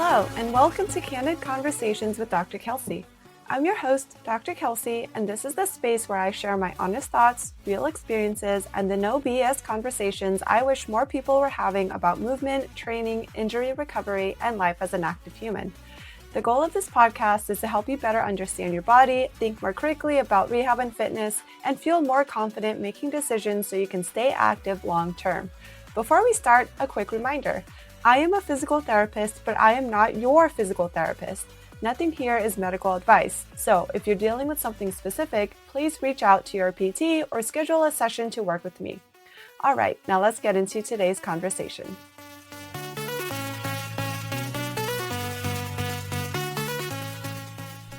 Hello, and welcome to Candid Conversations with Dr. Kelsey. I'm your host, Dr. Kelsey, and this is the space where I share my honest thoughts, real experiences, and the no BS conversations I wish more people were having about movement, training, injury recovery, and life as an active human. The goal of this podcast is to help you better understand your body, think more critically about rehab and fitness, and feel more confident making decisions so you can stay active long term. Before we start, a quick reminder. I am a physical therapist, but I am not your physical therapist. Nothing here is medical advice. So if you're dealing with something specific, please reach out to your PT or schedule a session to work with me. All right, now let's get into today's conversation.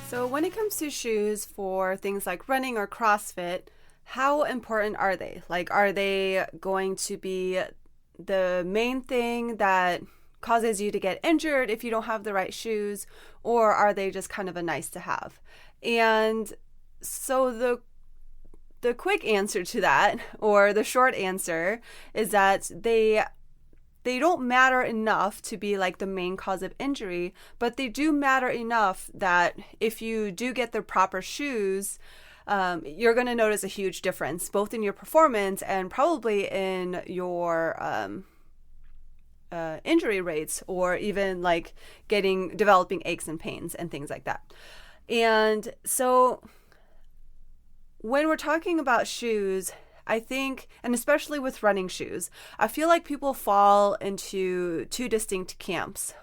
So when it comes to shoes for things like running or CrossFit, how important are they? Like, are they going to be the main thing that causes you to get injured if you don't have the right shoes, or are they just kind of a nice to have? And so the quick answer to that, or the short answer, is that they don't matter enough to be like the main cause of injury, but they do matter enough that if you do get the proper shoes, you're going to notice a huge difference, both in your performance and probably in your injury rates, or even like developing aches and pains and things like that. And so when we're talking about shoes, I think, and especially with running shoes, I feel like people fall into two distinct camps.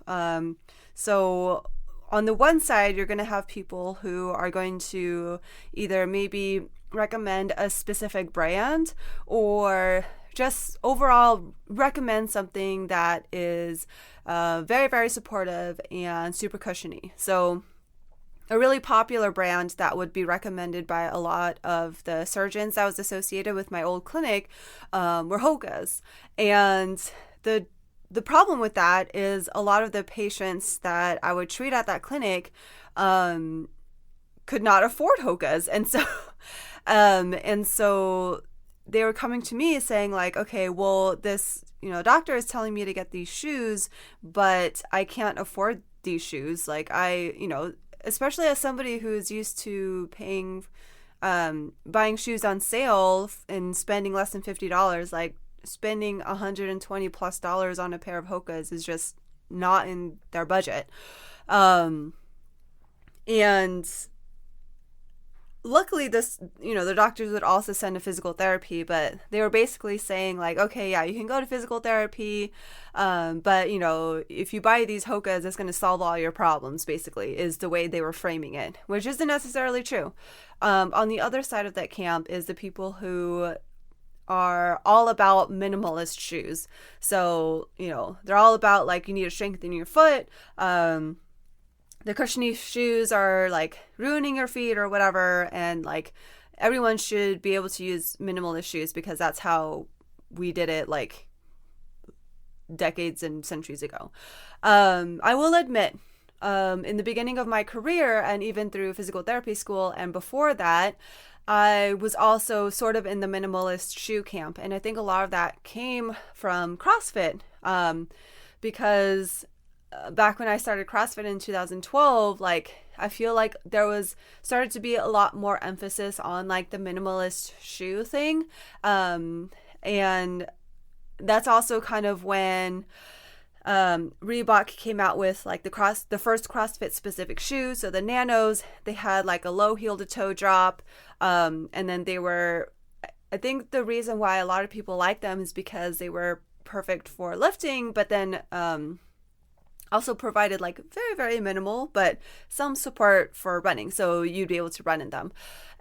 So on the one side, you're going to have people who are going to either maybe recommend a specific brand or just overall recommend something that is very, very supportive and super cushiony. So a really popular brand that would be recommended by a lot of the surgeons that was associated with my old clinic were Hoka's. And the problem with that is a lot of the patients that I would treat at that clinic could not afford Hoka's. And so they were coming to me saying like, okay, well, this, doctor is telling me to get these shoes, but I can't afford these shoes. Like especially as somebody who's used to buying shoes on sale and spending less than $50, like spending $120+ on a pair of Hoka's is just not in their budget. And luckily the doctors would also send to physical therapy, but they were basically saying like, okay, yeah, you can go to physical therapy, but if you buy these Hoka's, it's going to solve all your problems, basically, is the way they were framing it, which isn't necessarily true. On the other side of that camp is the people who are all about minimalist shoes. So, they're all about like, you need to strengthen your foot. The cushiony shoes are like ruining your feet or whatever. And like everyone should be able to use minimalist shoes because that's how we did it like decades and centuries ago. I will admit, in the beginning of my career and even through physical therapy school and before that, I was also sort of in the minimalist shoe camp. And I think a lot of that came from CrossFit, because back when I started CrossFit in 2012, like I feel like there started to be a lot more emphasis on like the minimalist shoe thing. And that's also kind of when Reebok came out with like the first CrossFit specific shoe. So the Nanos, they had like a low heel to toe drop. And then I think the reason why a lot of people like them is because they were perfect for lifting, but then also provided like very, very minimal, but some support for running. So you'd be able to run in them.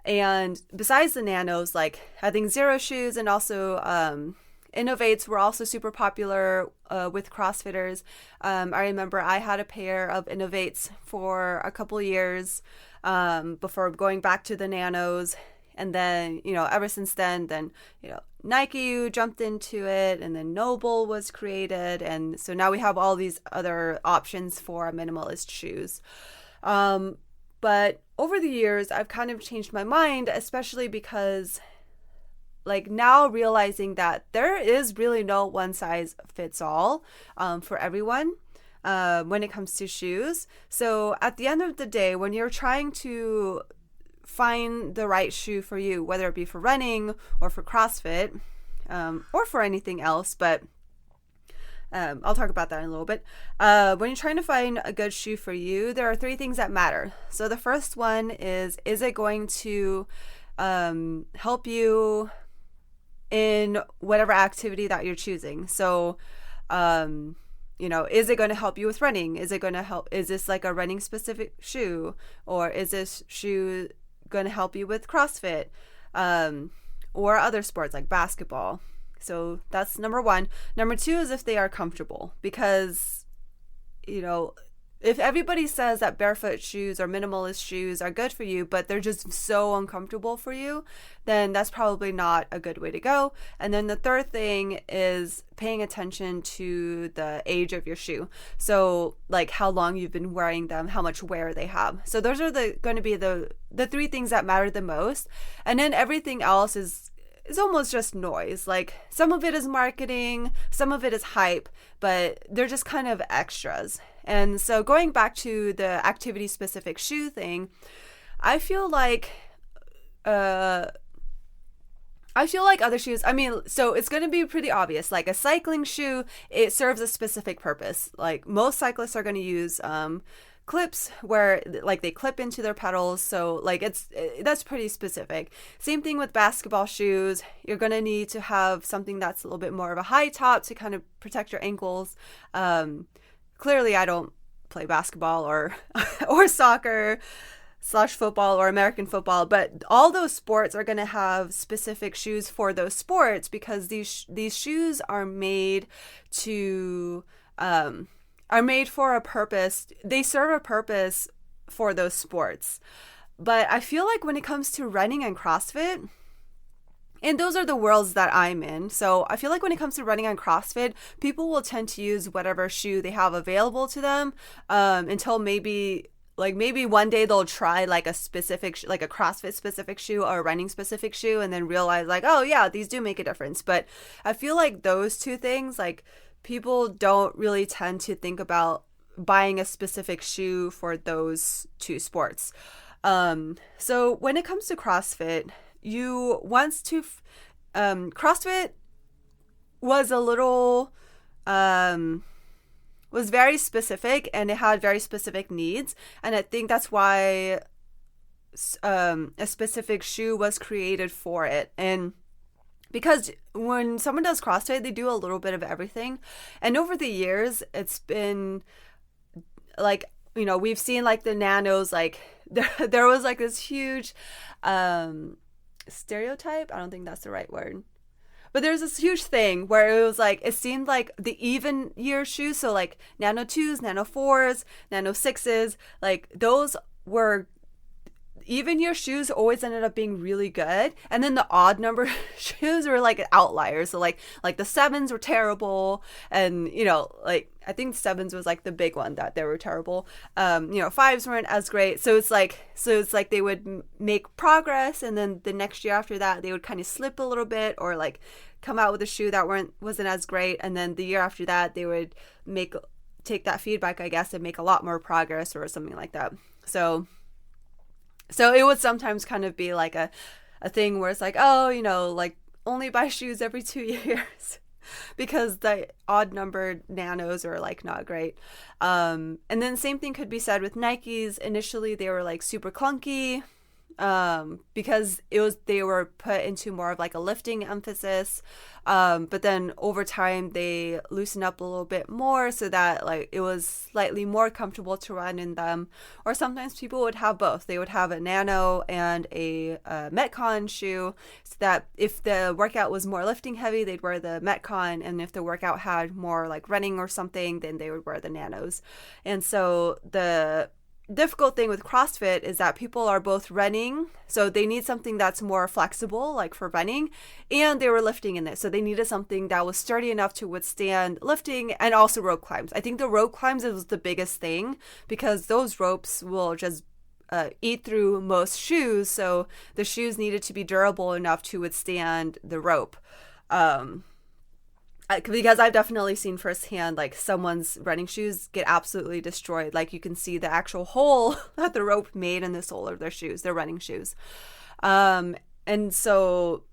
And besides the Nanos, like I think Zero shoes and also Innovates were also super popular with CrossFitters. I remember I had a pair of Innovates for a couple years before going back to the Nanos. And then, ever since then, Nike jumped into it, and then Noble was created. And so now we have all these other options for minimalist shoes. But over the years, I've kind of changed my mind, especially because like now realizing that there is really no one size fits all for everyone. when it comes to shoes. So at the end of the day, when you're trying to find the right shoe for you, whether it be for running or for CrossFit, or for anything else, but I'll talk about that in a little bit. When you're trying to find a good shoe for you, there are three things that matter. So the first one is it going to help you in whatever activity that you're choosing? So, is it going to help you with running? Is this like a running specific shoe? Or is this shoe going to help you with CrossFit? Or other sports like basketball? So that's number one. Number two is if they are comfortable, because, if everybody says that barefoot shoes or minimalist shoes are good for you, but they're just so uncomfortable for you, then that's probably not a good way to go. And then the third thing is paying attention to the age of your shoe. So like how long you've been wearing them, how much wear they have. So those are going to be the three things that matter the most. And then everything else is almost just noise. Like some of it is marketing, some of it is hype, but they're just kind of extras. And so going back to the activity specific shoe thing, I feel like other shoes, so it's going to be pretty obvious. Like a cycling shoe, it serves a specific purpose. Like most cyclists are going to use clips where like they clip into their pedals, so like that's pretty specific. Same thing with basketball shoes. You're going to need to have something that's a little bit more of a high top to kind of protect your ankles. Clearly I don't play basketball or soccer / football or American football, but all those sports are going to have specific shoes for those sports, because these shoes are made for a purpose. They serve a purpose for those sports. But I feel like when it comes to running and CrossFit, and those are the worlds that I'm in, so I feel like when it comes to running and CrossFit, people will tend to use whatever shoe they have available to them, until maybe one day they'll try like a specific, like a CrossFit specific shoe or a running specific shoe, and then realize like, oh yeah, these do make a difference. But I feel like those two things, like, people don't really tend to think about buying a specific shoe for those two sports. So when it comes to CrossFit, CrossFit was was very specific, and it had very specific needs. And I think that's why a specific shoe was created for it. And because when someone does CrossFit, they do a little bit of everything. And over the years, it's been like, we've seen like the nanos, like there was like this huge stereotype. I don't think that's the right word. But there's this huge thing where it was like, it seemed like the even year shoes. So like Nano 2s, Nano 4s, Nano 6s, like those were even year shoes always ended up being really good. And then the odd number shoes were like outliers. So like the 7s were terrible. And, like I think 7s was like the big one that they were terrible. 5s weren't as great. So it's like they would make progress, and then the next year after that they would kind of slip a little bit, or like come out with a shoe that wasn't as great. And then the year after that they would take that feedback, I guess, and make a lot more progress or something like that. So it would sometimes kind of be like a thing where it's like, oh, like only buy shoes every 2 years because the odd numbered nanos are like not great. And then same thing could be said with Nikes. Initially, they were like super clunky because they were put into more of like a lifting emphasis. But then over time they loosened up a little bit more so that like it was slightly more comfortable to run in them. Or sometimes people would have both. They would have a nano and a Metcon shoe, so that if the workout was more lifting heavy, they'd wear the Metcon, and if the workout had more like running or something, then they would wear the nanos. And so the difficult thing with CrossFit is that people are both running, so they need something that's more flexible, like for running, and they were lifting in it, so they needed something that was sturdy enough to withstand lifting and also rope climbs. I think the rope climbs was the biggest thing, because those ropes will just eat through most shoes, so the shoes needed to be durable enough to withstand the rope. because I've definitely seen firsthand, like, someone's running shoes get absolutely destroyed. Like, you can see the actual hole that the rope made in the sole of their shoes, their running shoes. And so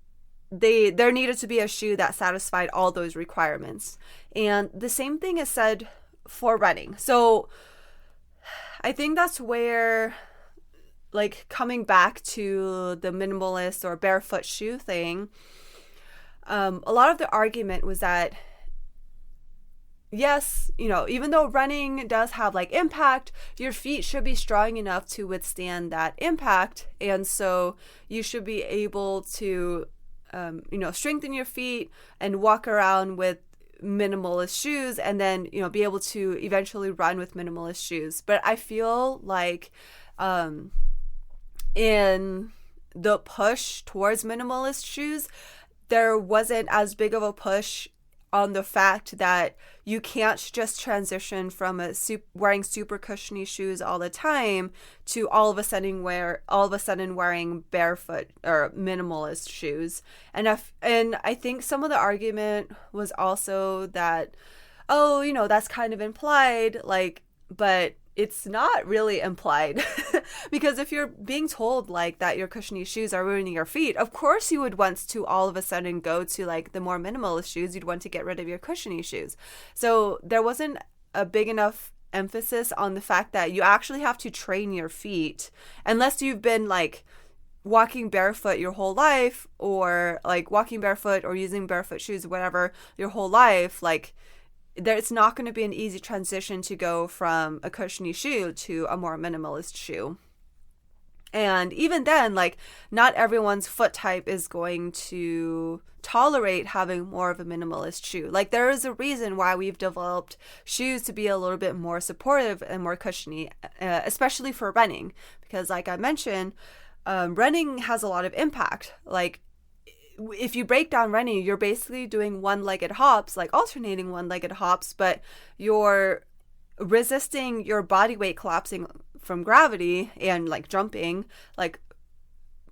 there needed to be a shoe that satisfied all those requirements. And the same thing is said for running. So I think that's where, like, coming back to the minimalist or barefoot shoe thing, a lot of the argument was that, yes, even though running does have, like, impact, your feet should be strong enough to withstand that impact. And so you should be able to, strengthen your feet and walk around with minimalist shoes, and then, be able to eventually run with minimalist shoes. But I feel like, in the push towards minimalist shoes, there wasn't as big of a push on the fact that you can't just transition from wearing super cushiony shoes all the time to all of a sudden wearing barefoot or minimalist shoes. And I think some of the argument was also that, that's kind of implied, like, but it's not really implied. Because if you're being told, like, that your cushiony shoes are ruining your feet, of course you would want to all of a sudden go to, like, the more minimalist shoes. You'd want to get rid of your cushiony shoes. So there wasn't a big enough emphasis on the fact that you actually have to train your feet, unless you've been, like, walking barefoot your whole life, or, like, walking barefoot or using barefoot shoes, whatever, your whole life. Like, it's not going to be an easy transition to go from a cushiony shoe to a more minimalist shoe. And even then, like, not everyone's foot type is going to tolerate having more of a minimalist shoe. Like, there is a reason why we've developed shoes to be a little bit more supportive and more cushiony, especially for running. Because, like I mentioned, running has a lot of impact. Like, if you break down running, you're basically doing one-legged hops, like alternating one-legged hops, but you're resisting your body weight collapsing from gravity and, like, jumping, like,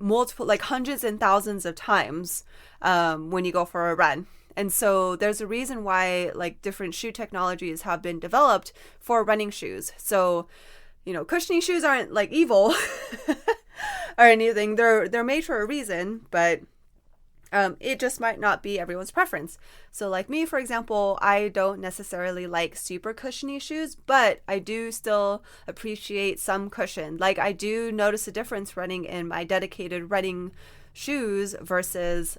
multiple, like, hundreds and thousands of times when you go for a run. And so there's a reason why, like, different shoe technologies have been developed for running shoes. So, cushiony shoes aren't, like, evil or anything. They're made for a reason, but it just might not be everyone's preference. So, like me, for example, I don't necessarily like super cushiony shoes, but I do still appreciate some cushion. Like, I do notice a difference running in my dedicated running shoes versus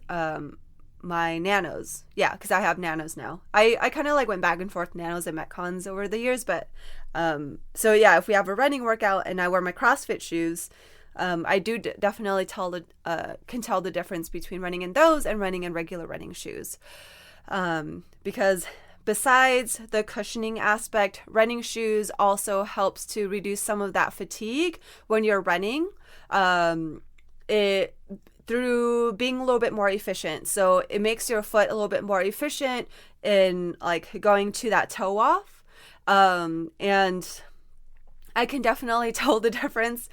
my nanos. Yeah, because I have nanos now. I kind of, like, went back and forth nanos and Metcons over the years, but so yeah, if we have a running workout and I wear my CrossFit shoes, I do definitely can tell the difference between running in those and running in regular running shoes. Because besides the cushioning aspect, running shoes also helps to reduce some of that fatigue when you're running, through being a little bit more efficient. So it makes your foot a little bit more efficient in, like, going to that toe off. And I can definitely tell the difference.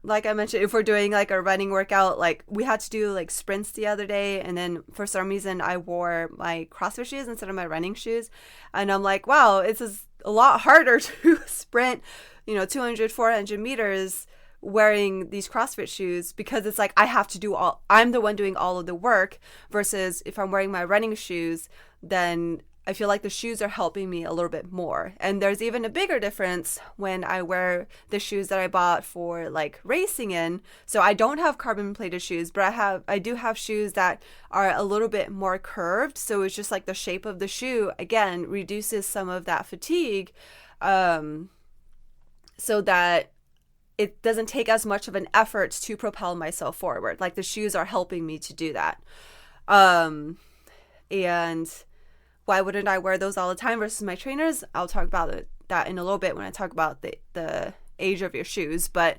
Like I mentioned, if we're doing, like, a running workout, like, we had to do, like, sprints the other day, and then for some reason I wore my CrossFit shoes instead of my running shoes, and I'm like, wow, it's a lot harder to sprint, 200, 400 meters wearing these CrossFit shoes, because it's like I'm the one doing all of the work, versus if I'm wearing my running shoes, then I feel like the shoes are helping me a little bit more. And there's even a bigger difference when I wear the shoes that I bought for, like, racing in. So I don't have carbon plated shoes, but I do have shoes that are a little bit more curved. So it's just like the shape of the shoe, again, reduces some of that fatigue, so that it doesn't take as much of an effort to propel myself forward. Like, the shoes are helping me to do that. And why wouldn't I wear those all the time versus my trainers? I'll talk about that in a little bit when I talk about the age of your shoes. But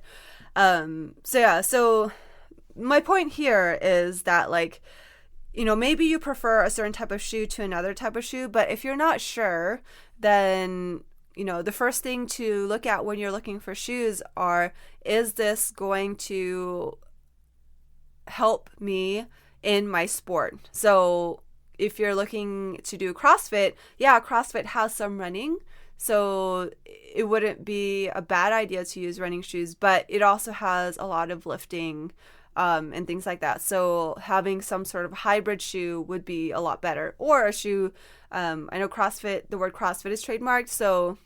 so my point here is that, like, maybe you prefer a certain type of shoe to another type of shoe, but if you're not sure, then, the first thing to look at when you're looking for shoes is this going to help me in my sport? So if you're looking to do CrossFit, yeah, CrossFit has some running, so it wouldn't be a bad idea to use running shoes, but it also has a lot of lifting and things like that. So having some sort of hybrid shoe would be a lot better. Or a shoe, I know CrossFit, the word CrossFit is trademarked, so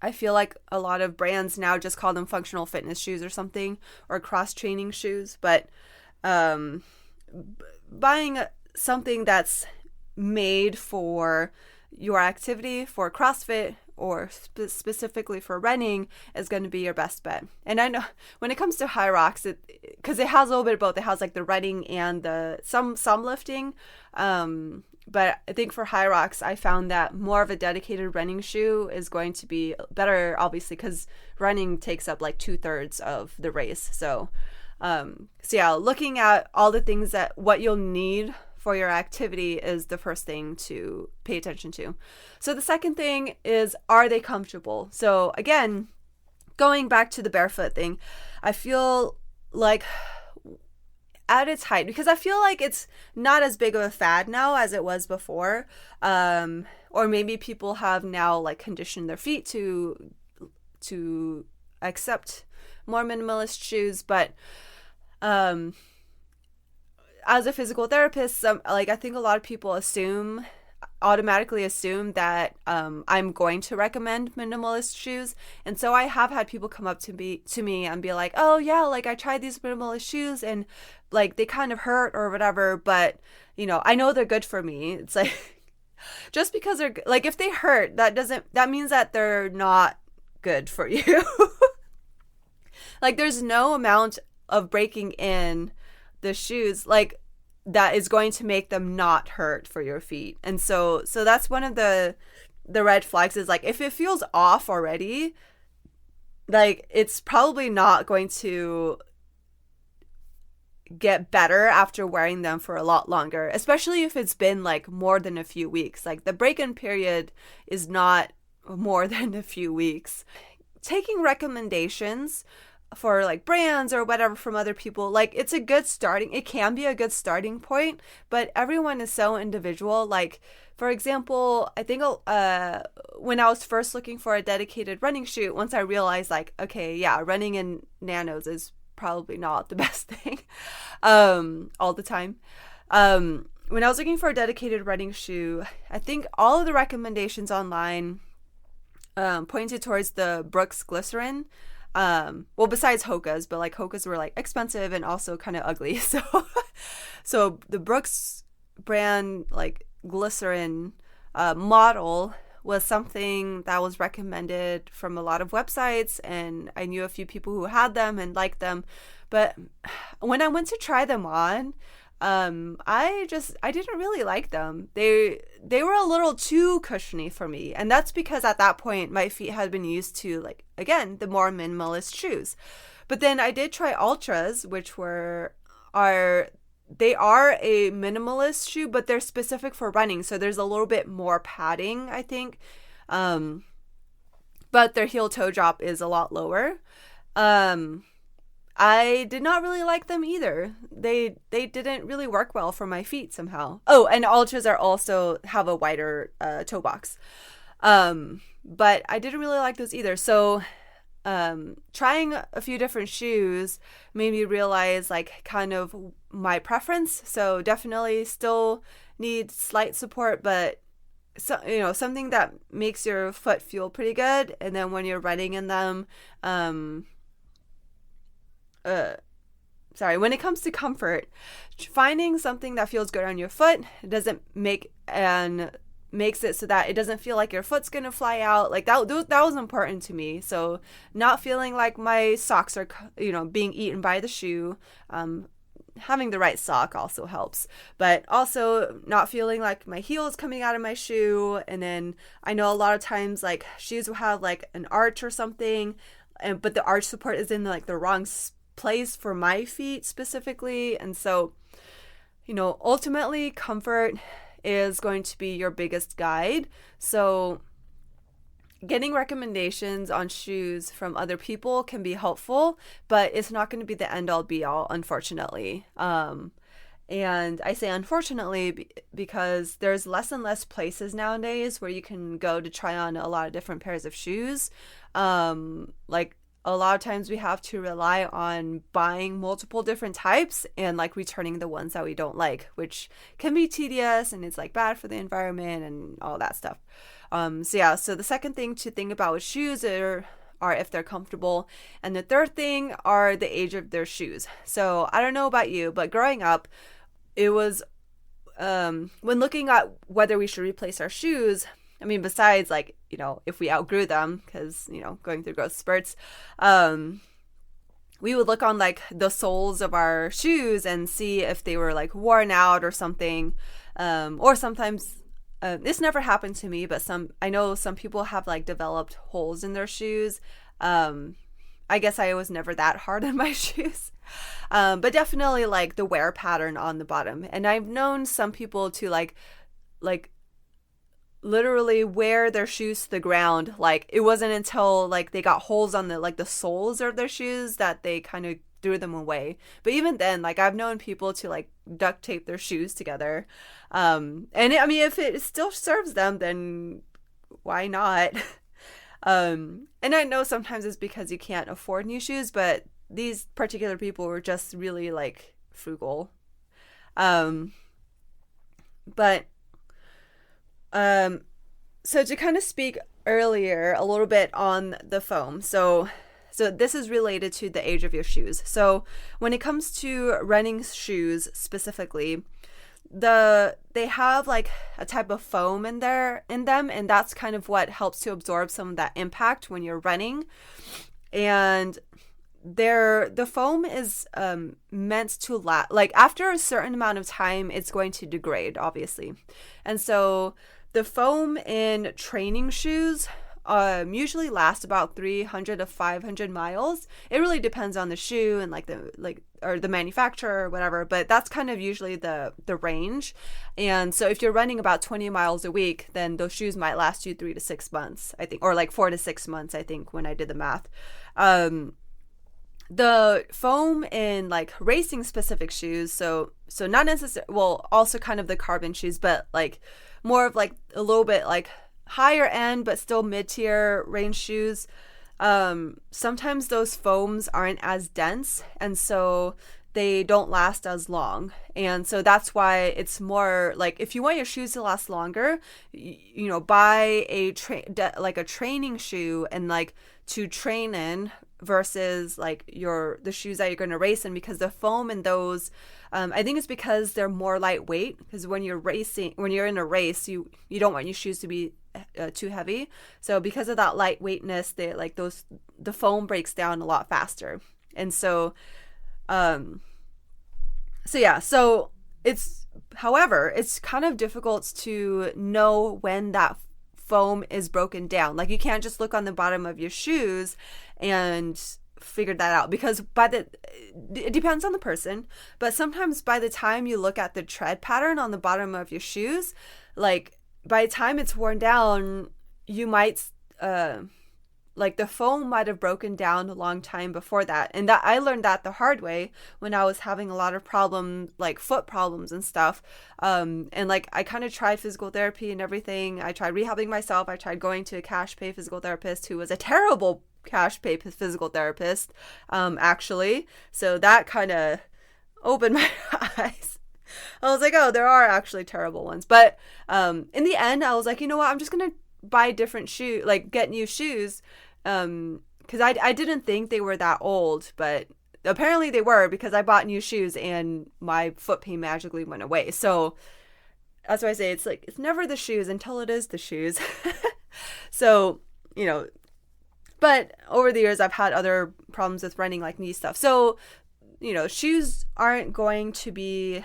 I feel like a lot of brands now just call them functional fitness shoes or something, or cross-training shoes, but buying something that's made for your activity, for CrossFit, or specifically for running, is going to be your best bet. And I know when it comes to High Rocks, because it has a little bit of both. It has like the running and the some lifting. But I think for High Rocks, I found that more of a dedicated running shoe is going to be better, obviously, because running takes up like 2/3 of the race. So yeah, looking at all the things that what you'll need for your activity is the first thing to pay attention to. So the second thing is, are they comfortable? So again, going back to the barefoot thing, I feel like at its height, because I feel like it's not as big of a fad now as it was before, or maybe people have now like conditioned their feet to accept more minimalist shoes, but as a physical therapist, I think a lot of people automatically assume that I'm going to recommend minimalist shoes. And so I have had people come up to me and be like, oh yeah, like I tried these minimalist shoes and like they kind of hurt or whatever, but I know they're good for me. It's like, just because they're like, if they hurt, that means that they're not good for you. Like there's no amount of breaking in the shoes like that is going to make them not hurt for your feet. And so that's one of the red flags, is like if it feels off already, like it's probably not going to get better after wearing them for a lot longer, especially if it's been like more than a few weeks. Like the break-in period is not more than a few weeks. Taking recommendations for like brands or whatever from other people, like it can be a good starting point, but everyone is so individual. Like for example, I think when I was first looking for a dedicated running shoe, once I realized like, okay, yeah, running in nanos is probably not the best thing all the time. When I was looking for a dedicated running shoe, I think all of the recommendations online pointed towards the Brooks Glycerin. Well, besides Hoka's, but like Hoka's were like expensive and also kind of ugly. So the Brooks brand like glycerin model was something that was recommended from a lot of websites, and I knew a few people who had them and liked them. But when I went to try them on, I didn't really like them. They were a little too cushiony for me, and that's because at that point my feet had been used to, like, again, the more minimalist shoes. But then I did try Ultras, which they are a minimalist shoe, but they're specific for running, so there's a little bit more padding, I think. But their heel toe drop is a lot lower. I did not really like them either. They didn't really work well for my feet somehow. Oh, and Ultras also have a wider toe box. But I didn't really like those either. So trying a few different shoes made me realize like kind of my preference. So definitely still need slight support, but something that makes your foot feel pretty good. And then when you're running in them, when it comes to comfort, finding something that feels good on your foot doesn't makes it so that it doesn't feel like your foot's gonna fly out. Like that was important to me. So not feeling like my socks are being eaten by the shoe. Having the right sock also helps, but also not feeling like my heel is coming out of my shoe. And then I know a lot of times like shoes will have like an arch or something, but the arch support is in like the wrong place for my feet specifically. And so ultimately comfort is going to be your biggest guide. So getting recommendations on shoes from other people can be helpful, but it's not going to be the end all be all, unfortunately. And I say unfortunately because there's less and less places nowadays where you can go to try on a lot of different pairs of shoes. Like a lot of times we have to rely on buying multiple different types and like returning the ones that we don't like, which can be tedious and it's like bad for the environment and all that stuff. So the second thing to think about with shoes are if they're comfortable. And the third thing are the age of their shoes. So I don't know about you, but growing up, it was when looking at whether we should replace our shoes, I mean, besides like, if we outgrew them, because, going through growth spurts, we would look on like the soles of our shoes and see if they were like worn out or something. Or sometimes, this never happened to me, but I know some people have like developed holes in their shoes. I guess I was never that hard on my shoes. But definitely like the wear pattern on the bottom. And I've known some people to like literally wear their shoes to the ground. Like it wasn't until like they got holes on the soles of their shoes that they kind of threw them away. But even then, like I've known people to like duct tape their shoes together. And if it still serves them, then why not? And I know sometimes it's because you can't afford new shoes, but these particular people were just really like frugal. So to kind of speak earlier a little bit on the foam. So this is related to the age of your shoes. So when it comes to running shoes specifically, they have like a type of foam in them, and that's kind of what helps to absorb some of that impact when you're running. And the foam is meant to last, like after a certain amount of time it's going to degrade, obviously. And so the foam in training shoes usually last about 300 to 500 miles. It really depends on the shoe and the manufacturer or whatever, but that's kind of usually the range. And so if you're running about 20 miles a week, then those shoes might last you 3 to 6 months, I think, or like 4 to 6 months, I think, when I did the math. The foam in like racing specific shoes, so not necessarily, well, also kind of the carbon shoes, but like more of like a little bit like higher end but still mid-tier range shoes, sometimes those foams aren't as dense, and so they don't last as long. And so that's why it's more like, if you want your shoes to last longer, buy a training shoe and like to train in, versus like the shoes that you're going to race in, because the foam in those, I think it's because they're more lightweight, because when you're in a race, you don't want your shoes to be too heavy. So because of that lightweightness, the foam breaks down a lot faster. And so however, it's kind of difficult to know when that foam is broken down. Like you can't just look on the bottom of your shoes and figure that out, because it depends on the person, but sometimes by the time you look at the tread pattern on the bottom of your shoes, like by the time it's worn down, you might like the foam might have broken down a long time before that. And that I learned that the hard way when I was having a lot of problems, like foot problems and stuff. And like I kind of tried physical therapy and everything. I tried rehabbing myself. I tried going to a cash pay physical therapist who was a terrible cash pay physical therapist, actually. So that kind of opened my eyes. I was like, oh, there are actually terrible ones. But in the end, I was like, you know what? I'm just going to buy different shoes, like get new shoes. Because I didn't think they were that old, but apparently they were, because I bought new shoes and my foot pain magically went away. So that's why I say it's like, it's never the shoes until it is the shoes. So, but over the years, I've had other problems with running, like knee stuff. So, shoes aren't going to be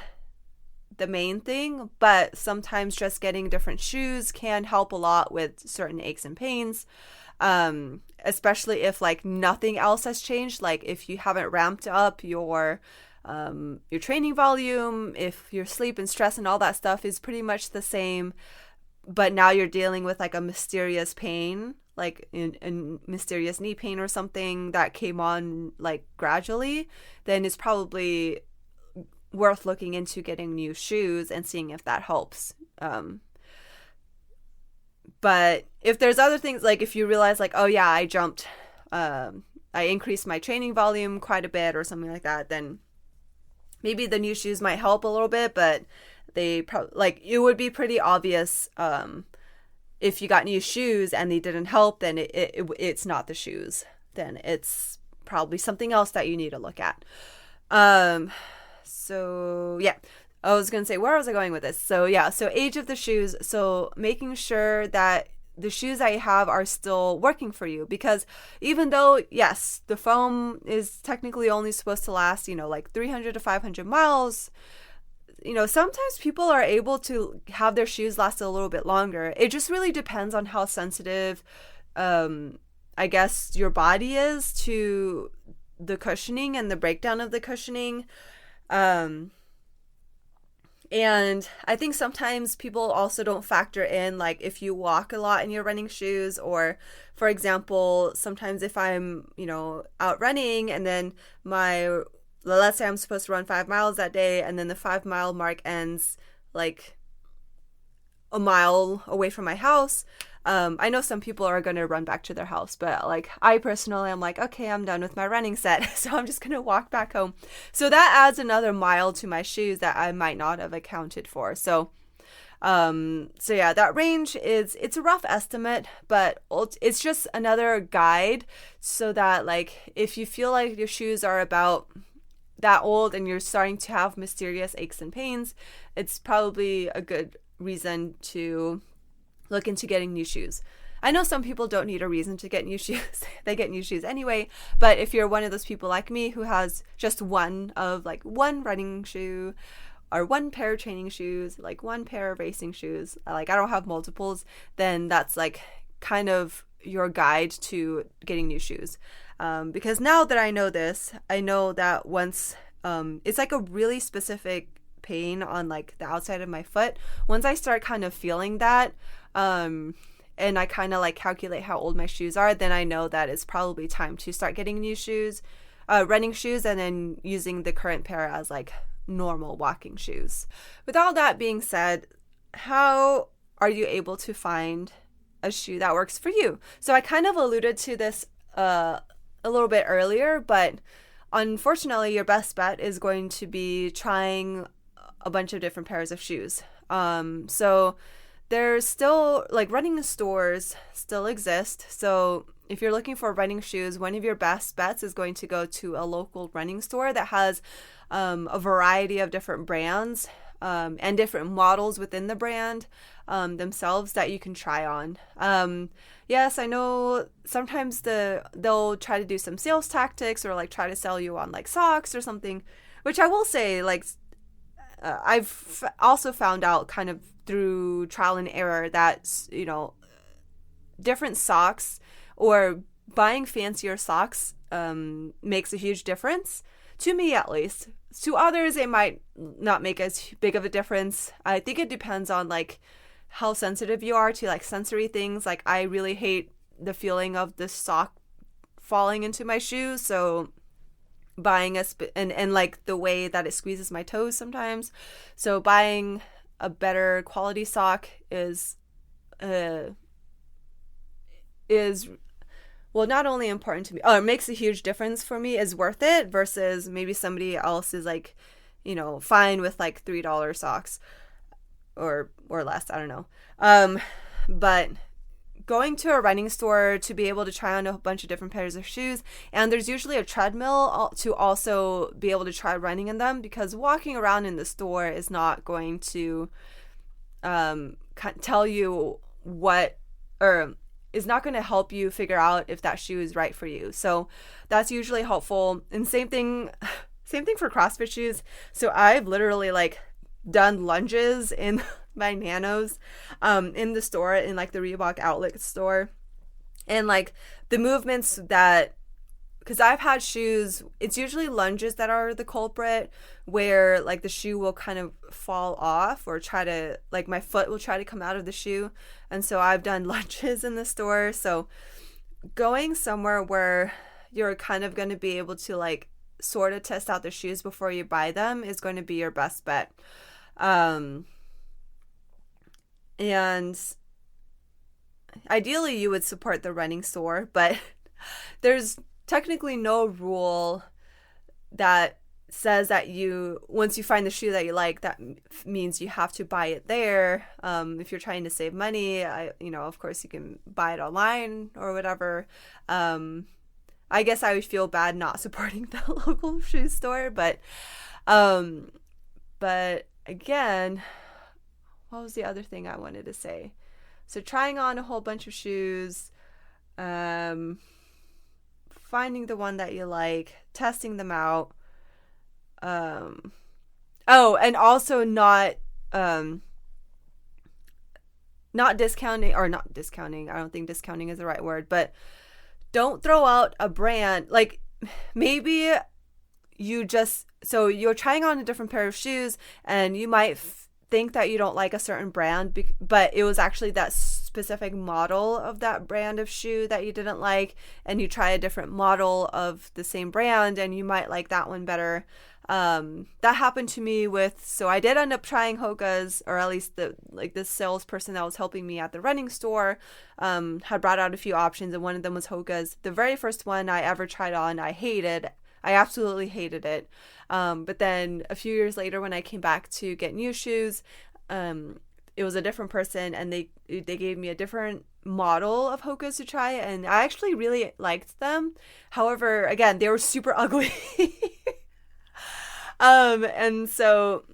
the main thing, but sometimes just getting different shoes can help a lot with certain aches and pains. Especially if like nothing else has changed, like if you haven't ramped up your training volume, if your sleep and stress and all that stuff is pretty much the same, but now you're dealing with like a mysterious pain, like in mysterious knee pain or something that came on like gradually, then it's probably worth looking into getting new shoes and seeing if that helps. But if there's other things, like if you realize like, oh yeah, I increased my training volume quite a bit or something like that, then maybe the new shoes might help a little bit, but they probably, like, it would be pretty obvious if you got new shoes and they didn't help, then it's not the shoes. Then it's probably something else that you need to look at. So yeah, I was going to say, where was I going with this? So yeah, so age of the shoes. So making sure that the shoes that you have are still working for you, because even though, yes, the foam is technically only supposed to last, like 300 to 500 miles, sometimes people are able to have their shoes last a little bit longer. It just really depends on how sensitive, I guess, your body is to the cushioning and the breakdown of the cushioning. And I think sometimes people also don't factor in, like, if you walk a lot in your running shoes, or for example, sometimes if I'm, out running and then let's say I'm supposed to run 5 miles that day, and then the 5 mile mark ends like a mile away from my house. I know some people are going to run back to their house, but like I personally am like, okay, I'm done with my running set, so I'm just going to walk back home. So that adds another mile to my shoes that I might not have accounted for. So yeah, that range it's a rough estimate, but it's just another guide, so that like if you feel like your shoes are about that old and you're starting to have mysterious aches and pains, it's probably a good reason to look into getting new shoes. I know some people don't need a reason to get new shoes. They get new shoes anyway. But if you're one of those people like me who has just one running shoe or one pair of training shoes, like one pair of racing shoes, like I don't have multiples, then that's like kind of your guide to getting new shoes. Because now that I know this, I know that once it's like a really specific pain on like the outside of my foot. Once I start kind of feeling that, and I kind of like calculate how old my shoes are, then I know that it's probably time to start getting new shoes, running shoes, and then using the current pair as like normal walking shoes. With all that being said, how are you able to find a shoe that works for you? So I kind of alluded to this a little bit earlier, but unfortunately your best bet is going to be trying a bunch of different pairs of shoes. So there's still, like, running stores still exist. So if you're looking for running shoes, one of your best bets is going to go to a local running store that has a variety of different brands and different models within the brand themselves that you can try on. Yes, I know sometimes they'll try to do some sales tactics, or like try to sell you on like socks or something, which I will say, like, I've also found out kind of through trial and error that, different socks or buying fancier socks makes a huge difference, to me at least. To others, it might not make as big of a difference. I think it depends on like how sensitive you are to like sensory things. Like I really hate the feeling of the sock falling into my shoes, so buying and like the way that it squeezes my toes sometimes. So buying a better quality sock is well, not only important to me, it makes a huge difference for me, is worth it, versus maybe somebody else is like, fine with like $3 socks or less. I don't know. But going to a running store to be able to try on a bunch of different pairs of shoes, and there's usually a treadmill to also be able to try running in them, because walking around in the store is not going to tell you what, or is not going to help you figure out if that shoe is right for you. So that's usually helpful. And same thing for CrossFit shoes. So I've literally like done lunges in my Nanos in the store, in like the Reebok outlet store, and like the movements that, because I've had shoes, it's usually lunges that are the culprit, where like the shoe will kind of fall off, or try to, like, my foot will try to come out of the shoe. And so I've done lunges in the store. So going somewhere where you're kind of going to be able to like sort of test out the shoes before you buy them is going to be your best bet. And ideally you would support the running store, but there's technically no rule that says that once you find the shoe that you like, that means you have to buy it there. If you're trying to save money, of course you can buy it online or whatever. I guess I would feel bad not supporting the local shoe store, but again, what was the other thing I wanted to say? So trying on a whole bunch of shoes, finding the one that you like, testing them out. And also not discounting, or not discounting. I don't think discounting is the right word, but don't throw out a brand. Like maybe so you're trying on a different pair of shoes and you might think that you don't like a certain brand, but it was actually that specific model of that brand of shoe that you didn't like, and you try a different model of the same brand and you might like that one better. That happened to me so I did end up trying Hoka's, or at least this salesperson that was helping me at the running store, had brought out a few options, and one of them was Hoka's. The very first one I ever tried on, I absolutely hated it. But then a few years later when I came back to get new shoes, it was a different person, and they gave me a different model of Hoka's to try, and I actually really liked them. However, again, they were super ugly. And so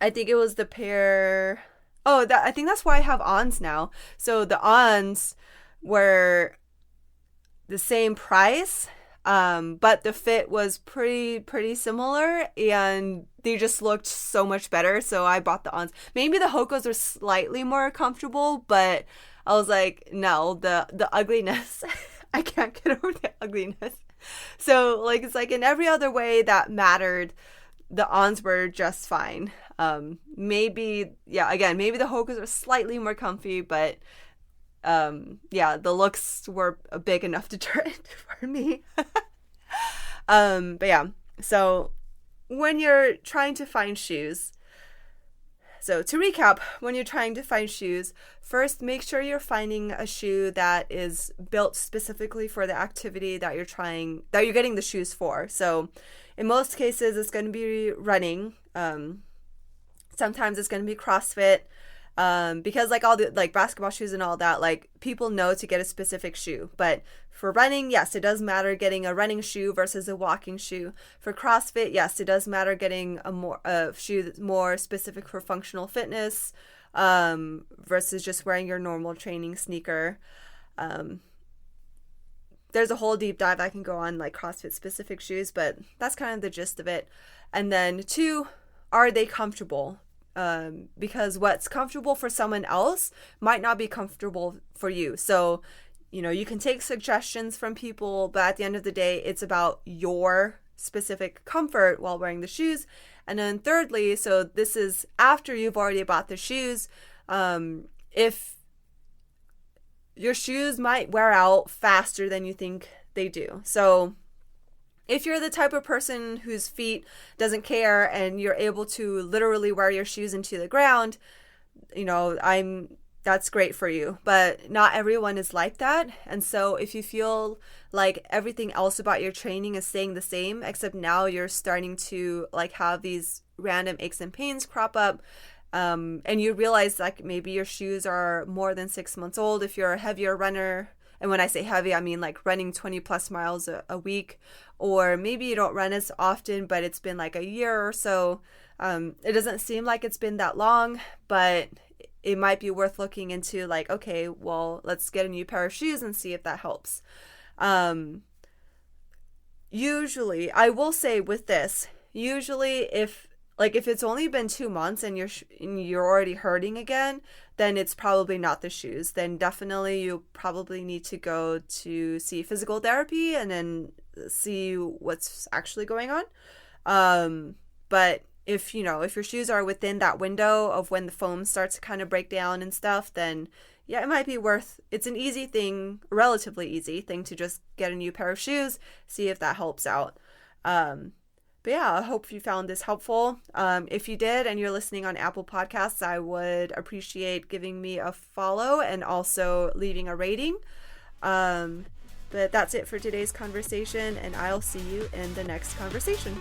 I think it was the pair. I think that's why I have Ons now. So the Ons were the same price, but the fit was pretty similar, and they just looked so much better. So I bought the Ons. Maybe the Hoka's are slightly more comfortable, but I was like, no, the ugliness. I can't get over the ugliness. So it's like in every other way that mattered, the Ons were just fine. Maybe the Hoka's are slightly more comfy, but the looks were big enough to turn it for me. But yeah, so when you're trying to find shoes, so to recap, when you're trying to find shoes, first make sure you're finding a shoe that is built specifically for the activity that you're getting the shoes for. So in most cases, it's going to be running. Sometimes it's going to be CrossFit. Because all the basketball shoes and all that, people know to get a specific shoe. But for running, yes, it does matter getting a running shoe versus a walking shoe. For CrossFit, yes, it does matter getting a shoe that's more specific for functional fitness, versus just wearing your normal training sneaker. There's a whole deep dive I can go on CrossFit specific shoes, but that's kind of the gist of it. And then 2, are they comfortable? Because what's comfortable for someone else might not be comfortable for you. So, you can take suggestions from people, but at the end of the day, it's about your specific comfort while wearing the shoes. And then thirdly, so this is after you've already bought the shoes, if your shoes might wear out faster than you think they do. So if you're the type of person whose feet doesn't care and you're able to literally wear your shoes into the ground, that's great for you. But not everyone is like that. And so if you feel like everything else about your training is staying the same, except now you're starting to have these random aches and pains crop up, and you realize maybe your shoes are more than 6 months old if you're a heavier runner. And when I say heavy, I mean running 20 plus miles a week, or maybe you don't run as often, but it's been a year or so. It doesn't seem like it's been that long, but it might be worth looking into okay, well, let's get a new pair of shoes and see if that helps. Usually, I will say with this, if it's only been 2 months and you're already hurting again, then it's probably not the shoes. Then definitely you probably need to go to see physical therapy and then see what's actually going on. But if your shoes are within that window of when the foam starts to kind of break down and stuff, then yeah, it might be it's an relatively easy thing to just get a new pair of shoes, see if that helps out. But yeah, I hope you found this helpful. If you did and you're listening on Apple Podcasts, I would appreciate giving me a follow and also leaving a rating. But that's it for today's conversation, and I'll see you in the next conversation.